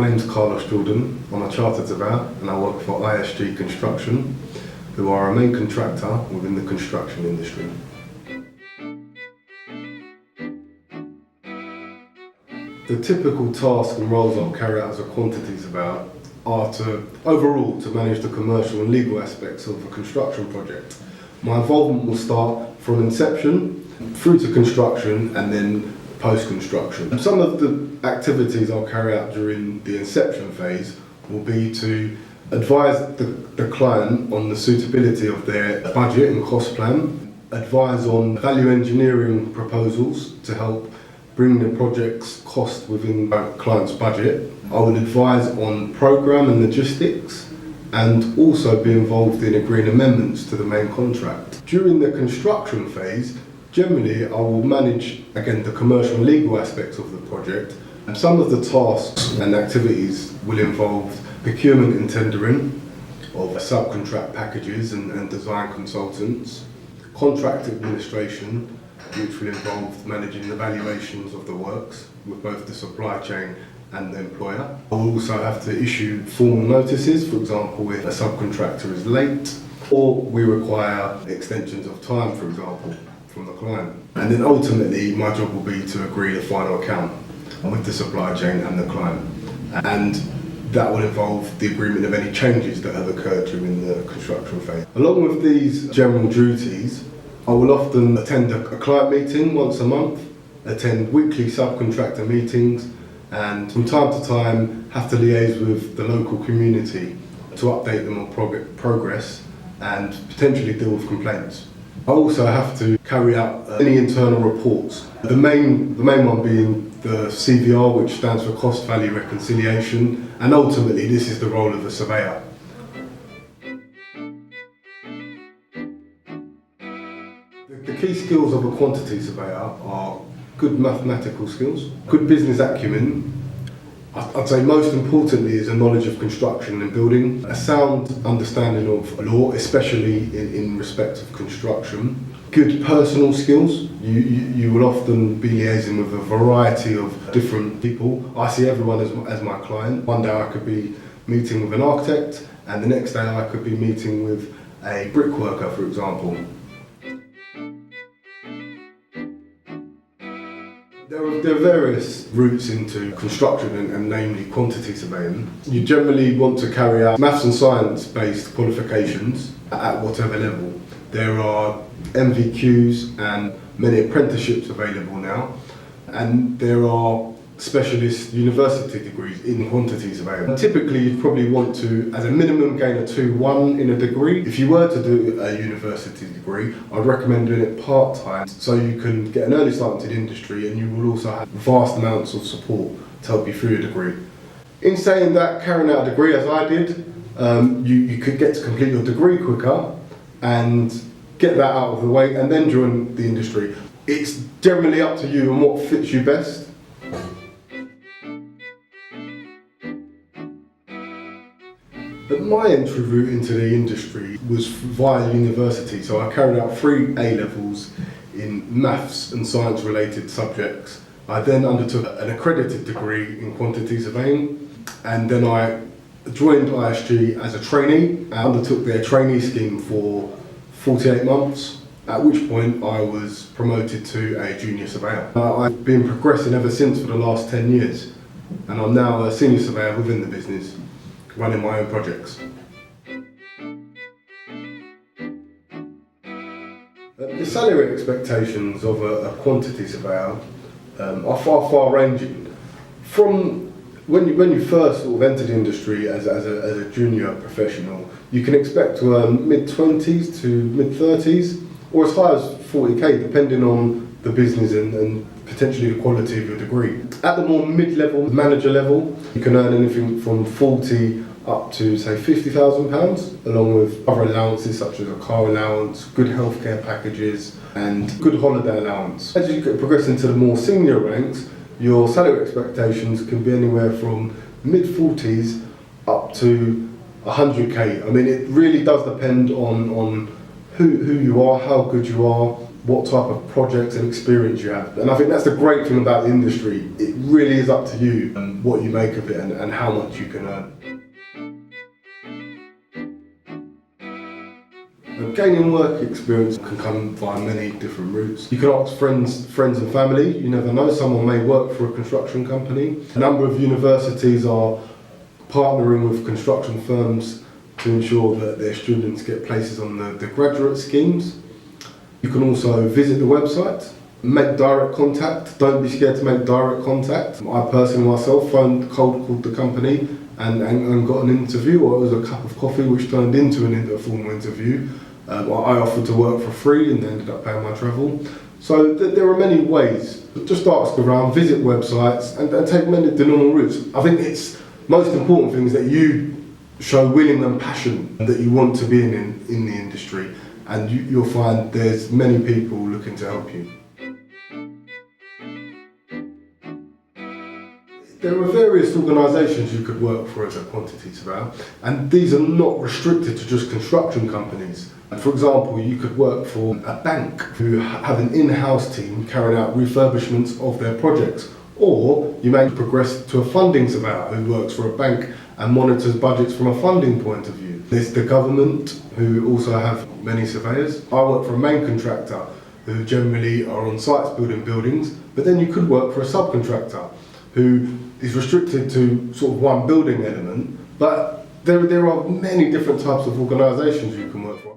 name's Carlos Jordan. I'm a Chartered Surveyor and I work for ISG Construction, who are a main contractor within the construction industry. The typical tasks and roles I'll carry out as a quantity surveyor are overall to manage the commercial and legal aspects of a construction project. My involvement will start from inception through to construction and then post-construction. Some of the activities I'll carry out during the inception phase will be to advise the client on the suitability of their budget and cost plan, advise on value engineering proposals to help bring the project's cost within the client's budget. I would advise on program and logistics and also be involved in agreeing amendments to the main contract. During the construction phase, generally I will manage, again, the commercial and legal aspects of the project. And some of the tasks and activities will involve procurement and tendering of subcontract packages and design consultants, contract administration, which will involve managing the valuations of the works with both the supply chain and the employer. I will also have to issue formal notices, for example, if a subcontractor is late or we require extensions of time, for example, from the client. And then ultimately my job will be to agree the final account with the supply chain and the client. And that will involve the agreement of any changes that have occurred during the construction phase. Along with these general duties, I will often attend a client meeting once a month, attend weekly subcontractor meetings, and from time to time have to liaise with the local community to update them on progress and potentially deal with complaints. I also have to carry out any internal reports. The main one being the CVR, which stands for Cost Value Reconciliation, and ultimately this is the role of a surveyor. The key skills of a quantity surveyor are good mathematical skills, good business acumen. I'd say most importantly is a knowledge of construction and building, a sound understanding of law, especially in respect of construction, good personal skills. You will often be liaising with a variety of different people. I see everyone as my client. One day I could be meeting with an architect and the next day I could be meeting with a brickworker, for example. There are various routes into construction and namely quantity surveying. You generally want to carry out maths and science based qualifications at whatever level. There are MVQs and many apprenticeships available now, and there are specialist university degrees in quantity surveying. Typically you'd probably want to, as a minimum, gain a 2-1 in a degree. If you were to do a university degree, I'd recommend doing it part-time so you can get an early start into the industry and you will also have vast amounts of support to help you through your degree. In saying that, carrying out a degree as I did, you could get to complete your degree quicker and get that out of the way and then join the industry. It's generally up to you and what fits you best. But my entry route into the industry was via university, so I carried out 3 A-levels in maths and science related subjects. I then undertook an accredited degree in quantity surveying, and then I joined ISG as a trainee and undertook their trainee scheme for 48 months, at which point I was promoted to a junior surveyor. I've been progressing ever since for the last 10 years, and I'm now a senior surveyor within the business, running my own projects. The salary expectations of a quantity surveyor are far ranging. From when you first sort of enter the industry as a junior professional, you can expect to earn mid-20s to mid-30s or as high as 40k, depending on the business and potentially the quality of your degree. At the more mid-level, manager level, you can earn anything from 40 up to say £50,000, along with other allowances such as a car allowance, good healthcare packages and good holiday allowance. As you progress into the more senior ranks, your salary expectations can be anywhere from mid-40s up to 100k. I mean, it really does depend on who you are, how good you are, what type of projects and experience you have. And I think that's the great thing about the industry. It really is up to you and what you make of it and how much you can earn. Gaining work experience can come via many different routes. You can ask friends and family. You never know, someone may work for a construction company. A number of universities are partnering with construction firms to ensure that their students get places on the graduate schemes. You can also visit the website, make direct contact. Don't be scared to make direct contact. I personally myself cold called the company and got an interview, or it was a cup of coffee which turned into a formal interview. I offered to work for free and ended up paying my travel. So there are many ways. Just ask around, visit websites and take many of the normal routes. I think it's most important thing is that you show willing and passion that you want to be in the industry, and you'll find there's many people looking to help you. There are various organisations you could work for as a quantity surveyor, and these are not restricted to just construction companies. For example, you could work for a bank who have an in-house team carrying out refurbishments of their projects, or you may progress to a funding surveyor who works for a bank and monitors budgets from a funding point of view. There's the government, who also have many surveyors. I work for a main contractor who generally are on sites building buildings, but then you could work for a subcontractor who is restricted to sort of one building element, but there are many different types of organisations you can work for.